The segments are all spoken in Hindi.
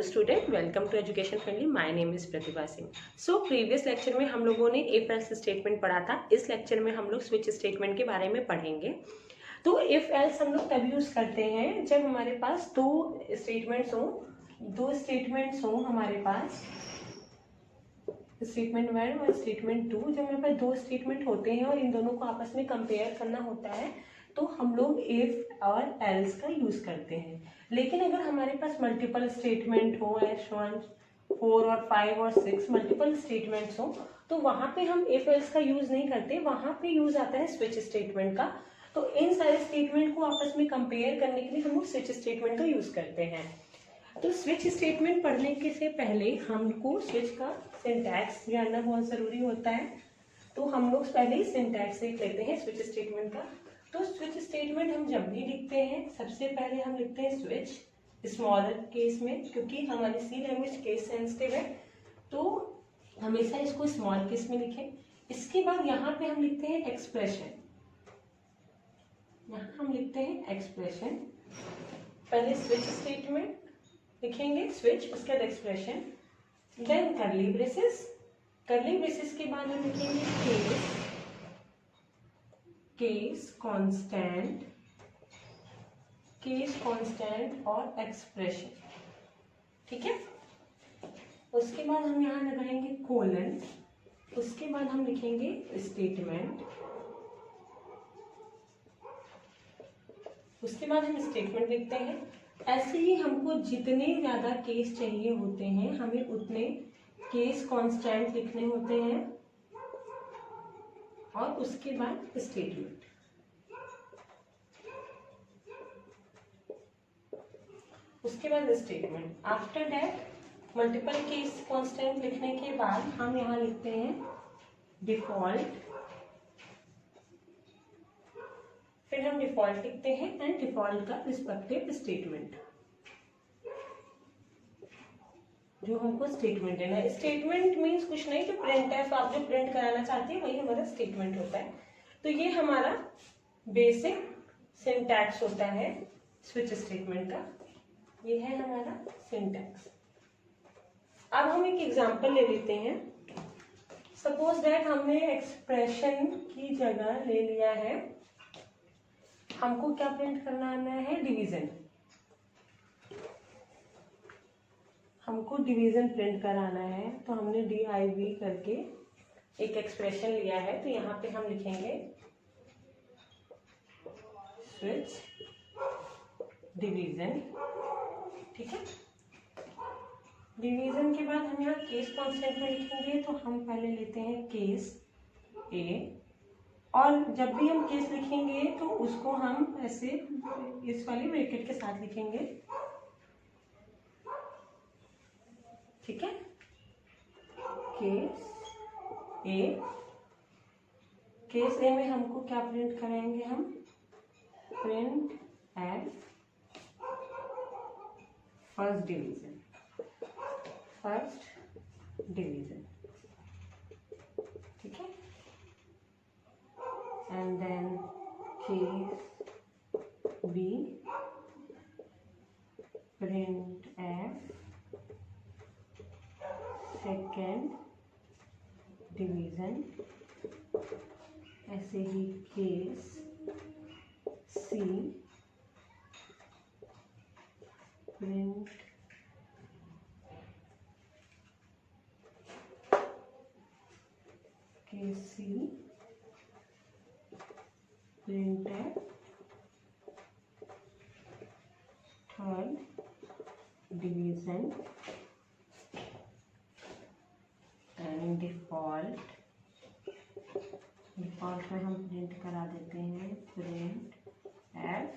Student, welcome to education friendly. My name is Pratibha Singh. So previous lecture में हम लोगों ने इफ एल्स स्टेटमेंट पढ़ा था। इस लेक्चर में हम लोग स्विच स्टेटमेंट के बारे में पढ़ेंगे। तो इफ एल्स हम लोग तब यूज करते हैं जब हमारे पास दो स्टेटमेंट्स हो हमारे पास, स्टेटमेंट 1 और स्टेटमेंट 2। जब हमारे पास दो स्टेटमेंट होते हैं और इन दोनों को आपस में कंपेयर करना होता है तो हम लोग इफ और एल्स का यूज करते हैं। लेकिन अगर हमारे पास मल्टीपल स्टेटमेंट हो, S1 4 और 5 और 6 मल्टीपल स्टेटमेंट्स हो, तो वहां पे हम इफ एल्स का यूज नहीं करते, वहां पे यूज आता है स्विच स्टेटमेंट का। तो इन सारे स्टेटमेंट को आपस में कंपेयर करने के लिए हम लोग स्विच स्टेटमेंट का यूज करते हैं। तो स्विच स्टेटमेंट पढ़ने के से पहले हमको स्विच का सिंटैक्स जानना बहुत जरूरी होता है। तो हम लोग पहले ही सिंटैक्स सीख लेते हैं स्विच स्टेटमेंट का। तो स्विच स्टेटमेंट हम जब भी लिखते हैं सबसे पहले हम लिखते हैं स्विच स्मॉलर केस में, क्योंकि हमारी सी लैंग्वेज केस सेंसिटिव है तो हमेशा इसको स्मॉल केस में लिखें। इसके बाद यहाँ पे हम लिखते हैं एक्सप्रेशन। यहाँ हम लिखते हैं एक्सप्रेशन। पहले स्विच स्टेटमेंट लिखेंगे, स्विच, उसके बाद expression, then curly braces. Curly braces के बाद हम लिखेंगे केस कांस्टेंट और एक्सप्रेशन। ठीक है। उसके बाद हम यहाँ लगाएंगे कोलन। उसके बाद हम लिखेंगे स्टेटमेंट। उसके बाद हम स्टेटमेंट लिखते हैं। ऐसे ही हमको जितने ज्यादा केस चाहिए होते हैं हमें उतने केस कांस्टेंट लिखने होते हैं और उसके बाद स्टेटमेंट। उसके बाद statement. After that multiple case constant लिखने के बाद हम यहाँ लिखते हैं डिफॉल्ट। फिर हम डिफॉल्ट लिखते हैं एंड डिफॉल्ट का रिस्पेक्टिव स्टेटमेंट जो हमको स्टेटमेंट देना है। स्टेटमेंट मीन्स कुछ नहीं, जो प्रिंट है, आप जो प्रिंट कराना चाहते हैं वही हमारा स्टेटमेंट होता है। तो ये हमारा बेसिक सिंटैक्स होता है स्विच स्टेटमेंट का। ये है हमारा सिंटैक्स। अब हम एक एग्जांपल ले लेते हैं। सपोज दैट हमने एक्सप्रेशन की जगह ले लिया है, हमको क्या प्रिंट करना आना है, डिवीजन। हमको डिवीजन प्रिंट कराना है तो हमने DIV करके एक एक्सप्रेशन लिया है। तो यहाँ पे हम लिखेंगे स्विच डिवीजन। ठीक है। डिवीजन के बाद हम यहाँ केस कांस्टेंट में लिखेंगे तो हम पहले लेते हैं केस A, और जब भी हम केस लिखेंगे तो उसको हम ऐसे इस वाले ब्रैकेट के साथ लिखेंगे। ठीक है। केस ए में हमको क्या प्रिंट कराएंगे, हम प्रिंट एफ फर्स्ट डिवीजन। ठीक है। And then case B print F second division. ऐसे ही case C print F third division and default में हम प्रिंट करा देते हैं प्रिंट एफ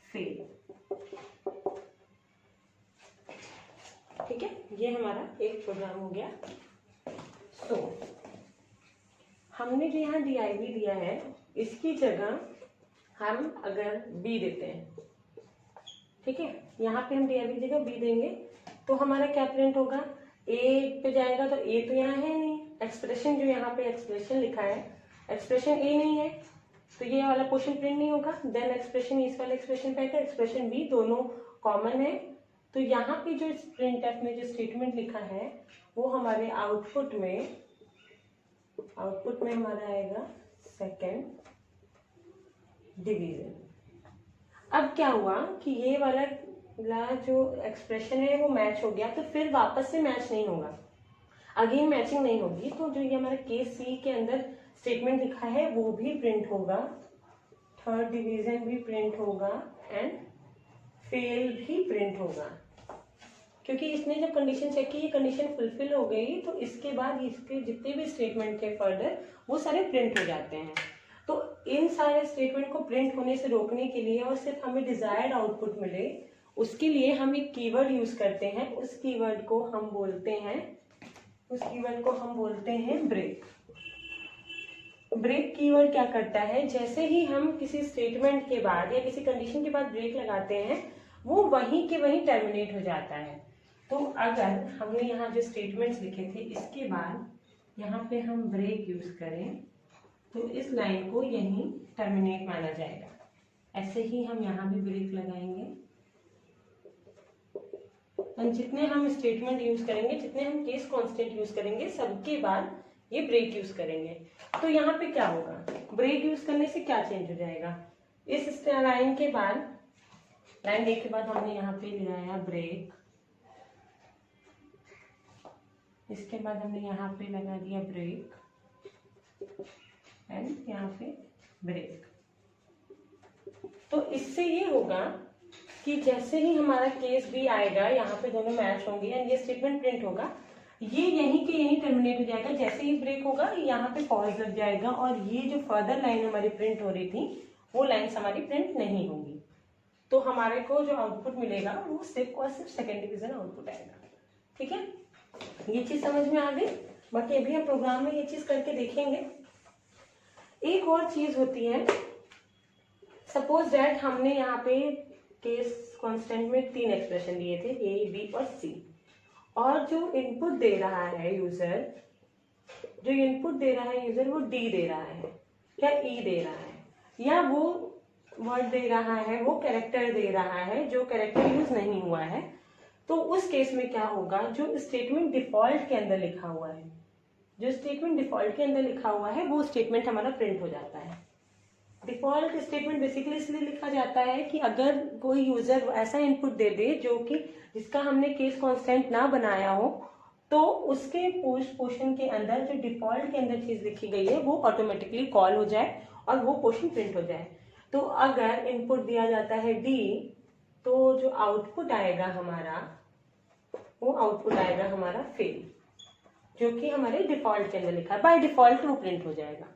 फेल। ठीक है। ये हमारा एक प्रोग्राम हो गया। तो हमने जो यहाँ DIV दिया है इसकी जगह हम अगर B देते हैं, ठीक है, यहाँ पे हम DIV जगह B देंगे तो हमारा क्या प्रिंट होगा, A पे जाएगा तो A तो यहाँ है नहीं, एक्सप्रेशन जो यहाँ पे एक्सप्रेशन लिखा है एक्सप्रेशन A नहीं है तो ये वाला पोर्शन प्रिंट नहीं होगा। देन एक्सप्रेशन इस वाले एक्सप्रेशन पे आएगा, एक्सप्रेशन B दोनों कॉमन है तो यहाँ पे जो printf में जो स्टेटमेंट लिखा है वो हमारे आउटपुट में हमारा आएगा सेकेंड डिवीजन। अब क्या हुआ कि ये वाला जो एक्सप्रेशन है वो मैच हो गया, तो फिर वापस से मैच नहीं होगा, अगेन मैचिंग नहीं होगी। तो जो ये हमारा केस सी के अंदर स्टेटमेंट लिखा है वो भी प्रिंट होगा, थर्ड डिवीजन भी प्रिंट होगा एंड फेल भी प्रिंट होगा, क्योंकि इसने जब कंडीशन चेक की ये कंडीशन फुलफिल हो गई, तो इसके बाद इसके जितने भी स्टेटमेंट थे फर्दर वो सारे प्रिंट हो जाते हैं। तो इन सारे स्टेटमेंट को प्रिंट होने से रोकने के लिए और सिर्फ हमें डिजायर्ड आउटपुट मिले उसके लिए हम एक कीवर्ड यूज करते हैं। उस कीवर्ड को हम बोलते हैं ब्रेक। ब्रेक कीवर्ड क्या करता है, जैसे ही हम किसी स्टेटमेंट के बाद या किसी कंडीशन के बाद ब्रेक लगाते हैं वो वहीं के वहीं टर्मिनेट हो जाता है। तो अगर हमने यहाँ जो स्टेटमेंट्स लिखे थे इसके बाद यहाँ पे हम ब्रेक यूज करें तो इस लाइन को यहीं टर्मिनेट माना जाएगा। ऐसे ही हम यहाँ भी ब्रेक लगाएंगे और जितने हम स्टेटमेंट यूज करेंगे, जितने हम केस कांस्टेंट यूज करेंगे, सबके बाद ये ब्रेक यूज करेंगे। तो यहाँ पे क्या होगा, ब्रेक यूज करने से क्या चेंज हो जाएगा, इस लाइन के बाद, लाइन एक के बाद हमने यहाँ पे लगाया ब्रेक, इसके बाद हमने यहाँ पे लगा दिया ब्रेक एंड यहाँ पे ब्रेक। तो इससे ये होगा कि जैसे ही हमारा केस भी आएगा यहाँ पे दोनों मैच होंगे एंड ये स्टेटमेंट प्रिंट होगा, ये यहीं के यहीं टर्मिनेट हो जाएगा। जैसे ही ब्रेक होगा यहाँ पे पॉज लग जाएगा और ये जो फर्दर लाइन हमारी प्रिंट हो रही थी वो लाइन्स हमारी प्रिंट नहीं होंगी। तो हमारे को जो आउटपुट मिलेगा वो सिर्फ और सिर्फ सेकेंड डिवीजन आउटपुट आएगा। ठीक है, ये चीज समझ में आ गई। बाकी अभी हम प्रोग्राम में ये चीज करके देखेंगे। एक और चीज होती है, सपोज दैट हमने यहाँ पे केस कांस्टेंट में 3 एक्सप्रेशन दिए थे ए, बी और सी, और जो इनपुट दे रहा है यूजर, वो डी दे रहा है या ई दे रहा है, या वो वर्ड दे रहा है, वो कैरेक्टर दे रहा है जो कैरेक्टर यूज नहीं हुआ है। तो उस केस में क्या होगा, जो स्टेटमेंट डिफॉल्ट के अंदर लिखा हुआ है वो स्टेटमेंट हमारा प्रिंट हो जाता है। डिफॉल्ट स्टेटमेंट बेसिकली इसलिए लिखा जाता है कि अगर कोई यूजर ऐसा इनपुट दे दे जो कि जिसका हमने केस कांस्टेंट ना बनाया हो, तो उसके पोर्शन के अंदर जो डिफॉल्ट के अंदर चीज लिखी गई है वो ऑटोमेटिकली कॉल हो जाए और वो पोर्शन प्रिंट हो जाए। तो अगर इनपुट दिया जाता है डी, तो जो आउटपुट आएगा हमारा वो आउटपुट आएगा हमारा फेल, जो कि हमारे डिफॉल्ट के अंदर लिखा है। बाय डिफॉल्ट वो प्रिंट हो जाएगा।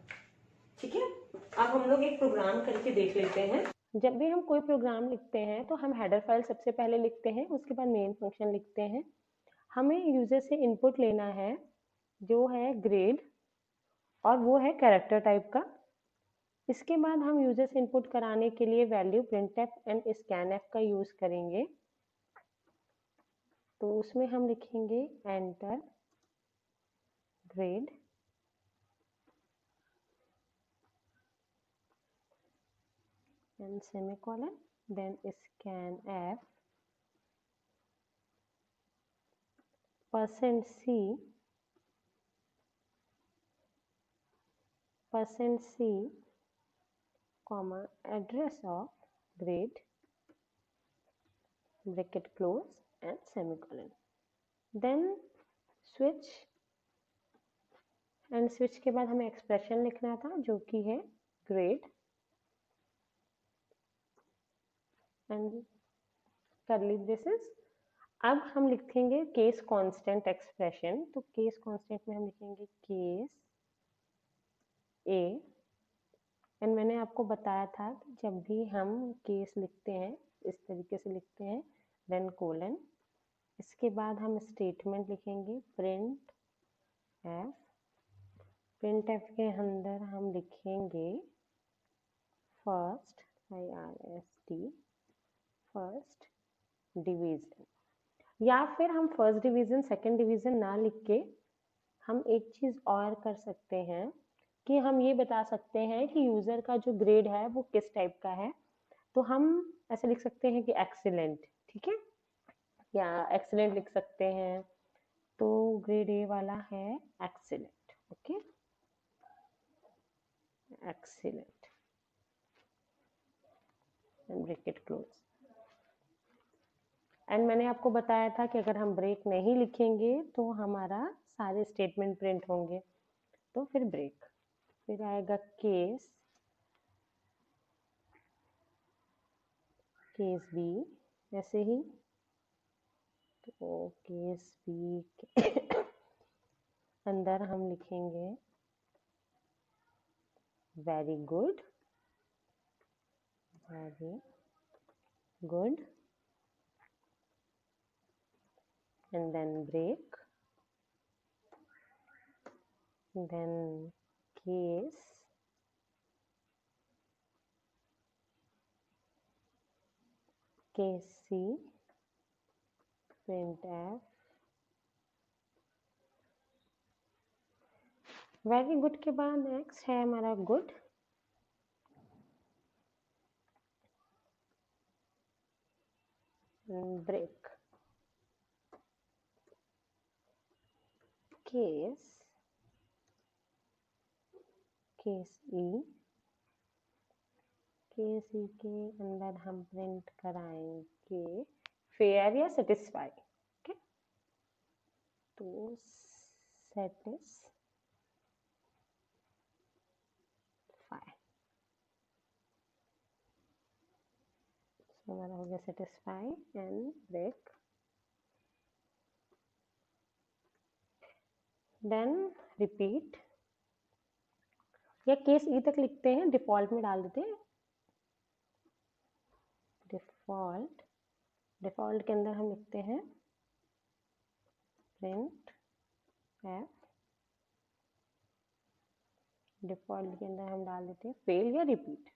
ठीक है, अब हम लोग एक प्रोग्राम करके देख लेते हैं। जब भी हम कोई प्रोग्राम लिखते हैं तो हम हेडर फाइल सबसे पहले लिखते हैं, उसके बाद मेन फंक्शन लिखते हैं। हमें यूजर से इनपुट लेना है जो है ग्रेड, और वो है कैरेक्टर टाइप का। इसके बाद हम यूजर से इनपुट कराने के लिए वैल्यू printf एंड scanf का यूज करेंगे। तो उसमें हम लिखेंगे enter grade and semicolon, then scanf %c comma address of grade bracket close and semicolon, then switch, and switch के बाद हमें एक्सप्रेशन लिखना था जो कि है ग्रेड एंड कर्ली ब्रेसेस। अब हम लिखेंगे केस कांस्टेंट एक्सप्रेशन। तो केस कांस्टेंट में हम लिखेंगे केस ए, एंड मैंने आपको बताया था कि जब भी हम केस लिखते हैं इस तरीके से लिखते हैं, देन कोलन, इसके बाद हम स्टेटमेंट लिखेंगे प्रिंट एफ के अंदर हम लिखेंगे फर्स्ट फर्स्ट डिवीजन, या फिर हम फर्स्ट डिवीजन सेकंड डिवीजन ना लिख के हम एक चीज और कर सकते हैं कि हम ये बता सकते हैं कि यूजर का जो ग्रेड है वो किस टाइप का है। तो हम ऐसे लिख सकते हैं कि एक्सीलेंट। ठीक है, या एक्सीलेंट लिख सकते हैं। तो ग्रेड ए वाला है excellent. Okay, excellent and break it close. And मैंने आपको बताया था कि अगर हम ब्रेक नहीं लिखेंगे तो हमारा सारे स्टेटमेंट प्रिंट होंगे। तो फिर ब्रेक, फिर आएगा केस, केस बी, ऐसे ही। तो केस बी के अंदर हम लिखेंगे very good, very good, and then break, then case, case C, printf, very good के बाद नेक्स्ट है हमारा गुड, ब्रेक, केस, केस ई, केस ई के अंदर हम प्रिंट कराएंगे फेयर या सेटिस्फाई। ओके, तो सेटिस्फाई, हमारा हो गया satisfy and break. Then repeat, या केस ई तक लिखते हैं, डिफॉल्ट में डाल देते हैं। डिफॉल्ट, डिफॉल्ट के अंदर हम लिखते हैं प्रिंट एफ, डिफॉल्ट के अंदर हम डाल देते हैं फेल या रिपीट,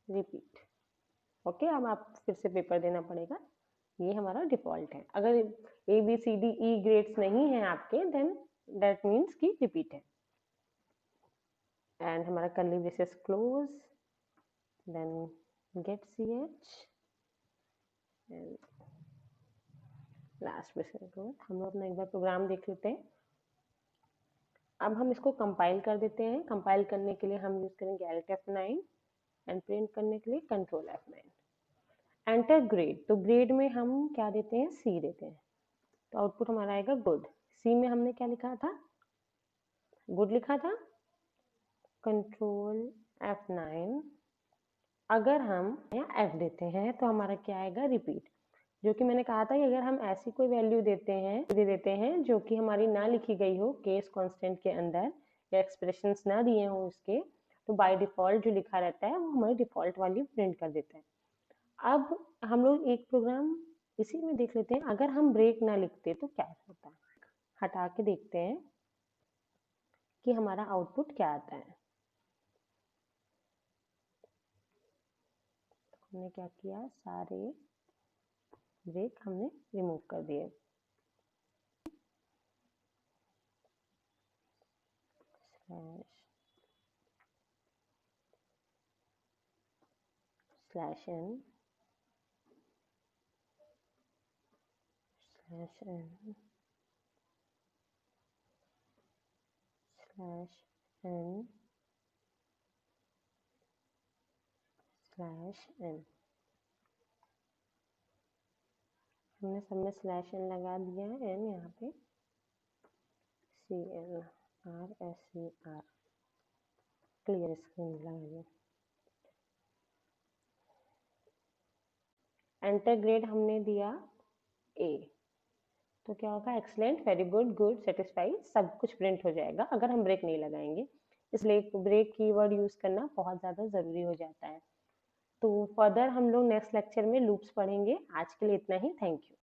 रिपीट। ओके, अब आप फिर से पेपर देना पड़ेगा। ये हमारा डिफॉल्ट है। अगर A B C D E grades नहीं है आपके, देन दैट मीन्स कि रिपीट है। एंड हमारा curly braces close, then get C H and last braces close. हम लोग अपना एक बार प्रोग्राम देख लेते हैं। अब हम इसको कंपाइल कर देते हैं। कंपाइल करने के लिए हम यूज करेंगे Alt F9 एंड प्रिंट करने के लिए कंट्रोल F9। एंटर ग्रेड, तो ग्रेड में हम क्या देते हैं, सी देते हैं। तो आउटपुट हमारा आएगा गुड। सी में हमने क्या लिखा था, गुड लिखा था। कंट्रोल F9, अगर हम यहाँ F देते हैं तो हमारा क्या आएगा, रिपीट। जो कि मैंने कहा था कि अगर हम ऐसी कोई वैल्यू देते हैं जो कि हमारी ना लिखी गई हो केस कांस्टेंट के अंदर, या एक्सप्रेशंस ना दिए हो उसके, तो बाय डिफॉल्ट जो लिखा रहता है वो हमारी डिफॉल्ट वाली प्रिंट कर देता है। अब हम लोग एक प्रोग्राम इसी में देख लेते हैं। अगर हम ब्रेक ना लिखते तो क्या होता है, हटा के देखते हैं कि हमारा आउटपुट क्या आता है। हमने क्या किया, सारे ब्रेक हमने रिमूव कर दिए। Slash n, slash n, slash n, slash n। हमने सब में स्लैश n लगा दिया है। n यहाँ पे CLRSER, क्लियर स्क्रीन लगा दिया। एंटर ग्रेड हमने दिया A, तो क्या होगा, excellent, very good, good, satisfy, सब कुछ प्रिंट हो जाएगा अगर हम ब्रेक नहीं लगाएंगे। इसलिए ब्रेक कीवर्ड यूज करना बहुत ज़्यादा ज़रूरी हो जाता है। तो फर्दर हम लोग नेक्स्ट लेक्चर में लूप्स पढ़ेंगे। आज के लिए इतना ही, थैंक यू।